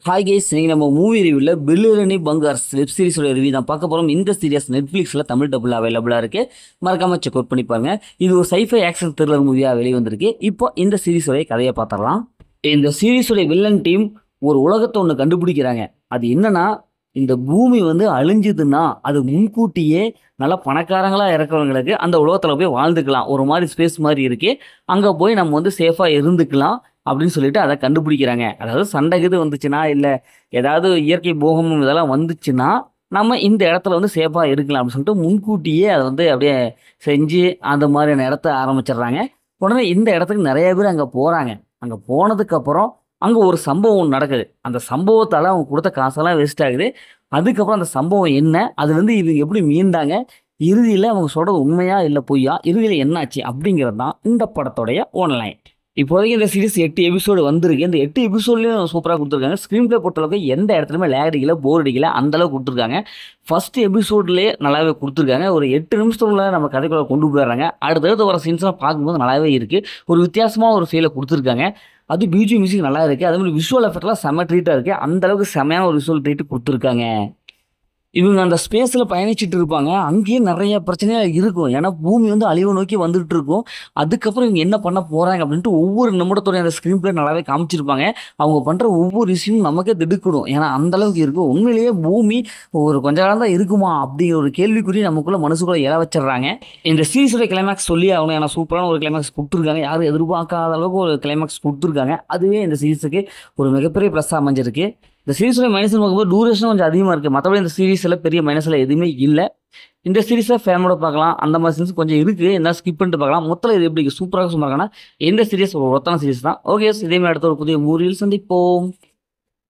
Hi guys, நீங்கள் நம்ம movie ரிவ்யூவில் பில்லுரணி பங்கார்ஸ் வெப் சீரிஸோட ரிவ்யூ தான் பார்க்க போகிறோம். இந்த சீரியஸ் நெட்ஃப்ளிக்ஸில் தமிழ் டபுள் அவைலபிளாக இருக்குது. மறக்காமல் செக் அவுட் பண்ணி பாருங்க. இது ஒரு சைஃபை ஆக்ஷன் த்ரில்லர் மூவியாக வெளியே வந்திருக்கு. இப்போ இந்த சீரிஸோடைய கதையை பார்த்துடலாம். இந்த சீரிஸோடைய வில்லன் டீம் ஒரு உலகத்தை ஒன்று கண்டுபிடிக்கிறாங்க. அது என்னன்னா, இந்த பூமி வந்து அழிஞ்சுதுன்னா அது முன்கூட்டியே நல்லா பணக்காரங்களாக இருக்கிறவங்களுக்கு அந்த உலகத்தில் போய் வாழ்ந்துக்கலாம். ஒரு மாதிரி ஸ்பேஸ் மாதிரி இருக்கு, அங்கே போய் நம்ம வந்து சேஃபாக இருந்துக்கலாம் அப்படின்னு சொல்லிட்டு அதை கண்டுபிடிக்கிறாங்க. அதாவது சண்டை இது வந்துச்சுன்னா, இல்லை ஏதாவது இயற்கை போகமும் இதெல்லாம் வந்துச்சுன்னா நம்ம இந்த இடத்துல வந்து சேஃபாக இருக்கலாம் அப்படின்னு சொல்லிட்டு முன்கூட்டியே அதை வந்து அப்படியே செஞ்சு அந்த மாதிரியான இடத்த ஆரம்பிச்சிடுறாங்க. உடனே இந்த இடத்துக்கு நிறைய பேர் அங்கே போகிறாங்க. அங்கே போனதுக்கப்புறம் அங்கே ஒரு சம்பவம் நடக்குது. அந்த சம்பவத்தால் அவங்க கொடுத்த காசெல்லாம் வேஸ்ட் ஆகுது. அதுக்கப்புறம் அந்த சம்பவம் என்ன, அதுலேருந்து இவங்க எப்படி மீண்டாங்க, இறுதியில் அவங்க சொல்கிறது உண்மையா இல்லை பொய்யா, இறுதியில் என்னாச்சு அப்படிங்கிறது தான் இந்த படத்தோடைய ஒன்லைன். இப்போதைக்கு இந்த சீரிஸ் 8 எபிசோடு வந்திருக்கு. இந்த 8 எபிசோட்லையும் சூப்பராக கொடுத்துருக்காங்க. ஸ்க்ரீன் பிளே பொறுத்தளவுக்கு எந்த இடத்துலையுமே லேக் அடிக்கல, போர் அடிக்கல, அந்தளவுக்கு கொடுத்துருக்காங்க. ஃபர்ஸ்ட் எபிசோட்லேயே நல்லாவே கொடுத்துருக்காங்க. ஒரு 8 நிமிஷத்துக்குள்ள நம்ம கதைக்குள்ள கொண்டு போயிடுறாங்க. அடுத்தடுத்து வர சீன்ஸ்லாம் பார்க்கும்போது நல்லாவே இருக்குது. ஒரு வித்தியாசமான ஒரு ஃபீலை கொடுத்துருக்காங்க. அது பிஜி மியூசிக் நல்லா இருக்குது. அதே மாதிரி விஷுவல் எஃபெக்ட்லாம் செம்ம ட்ரீட்டாக இருக்குது. அந்தளவுக்கு செம்மையான ஒரு விஷுவல் ட்ரீட்டு கொடுத்துருக்காங்க. இவங்க அந்த ஸ்பேஸில் பயணிச்சுட்டு இருப்பாங்க. அங்கேயே நிறைய பிரச்சனைகள் இருக்கும். ஏன்னா பூமி வந்து அழிவை நோக்கி வந்துட்டு இருக்கும். அதுக்கப்புறம் இவங்க என்ன பண்ண போகிறாங்க அப்படின்ட்டு ஒவ்வொரு நிமிடத்தோடைய அந்த ஸ்க்ரீன் பிளே நல்லாவே காமிச்சிருப்பாங்க. அவங்க பண்ணுற ஒவ்வொரு விஷயமும் நமக்கே திடுக்கிடும். ஏன்னா அந்தளவுக்கு இருக்கும். உண்மையிலேயே பூமி ஒரு கொஞ்ச காலம் தான் இருக்குமா அப்படிங்கிற ஒரு கேள்விக்குறி நமக்குள்ள மனசுக்குள்ளே எழ வச்சிடுறாங்க. இந்த சீரிஸோட கிளைமேக்ஸ் சொல்லி ஆகணும். ஏன்னா சூப்பரான ஒரு கிளைமேக்ஸ் கொடுத்துருக்காங்க. யாரும் எதிர்பார்க்காத அளவுக்கு ஒரு கிளைமேக்ஸ் கொடுத்துருக்காங்க. அதுவே இந்த சீரிஸுக்கு ஒரு மிகப்பெரிய ப்ளஸ்ஸாக அமைஞ்சிருக்கு. இந்த சீரிஸோட மைனஸ்னு பார்க்கும்போது டூரேஷன் கொஞ்சம் அதிகமாக இருக்குது. மற்றபடி இந்த சீரிஸில் பெரிய மைனஸில் எதுவுமே இல்லை. இந்த சீரிஸை ஃபேமிலியோட பார்க்கலாம். அந்த மாதிரி சீரிஸ் கொஞ்சம் இருக்குது, என்ன ஸ்கிப் பண்ணிட்டு பார்க்கலாம். மொத்தத்தில் இது எப்படி சூப்பராக சும்மா இருக்காங்கன்னா இந்த சீரிஸ் ஒரு ஒருத்தான சீரிஸ் தான். ஓகே, இதே மாதிரி அடுத்த ஒரு புதிய மூவியில் சந்திப்போம்.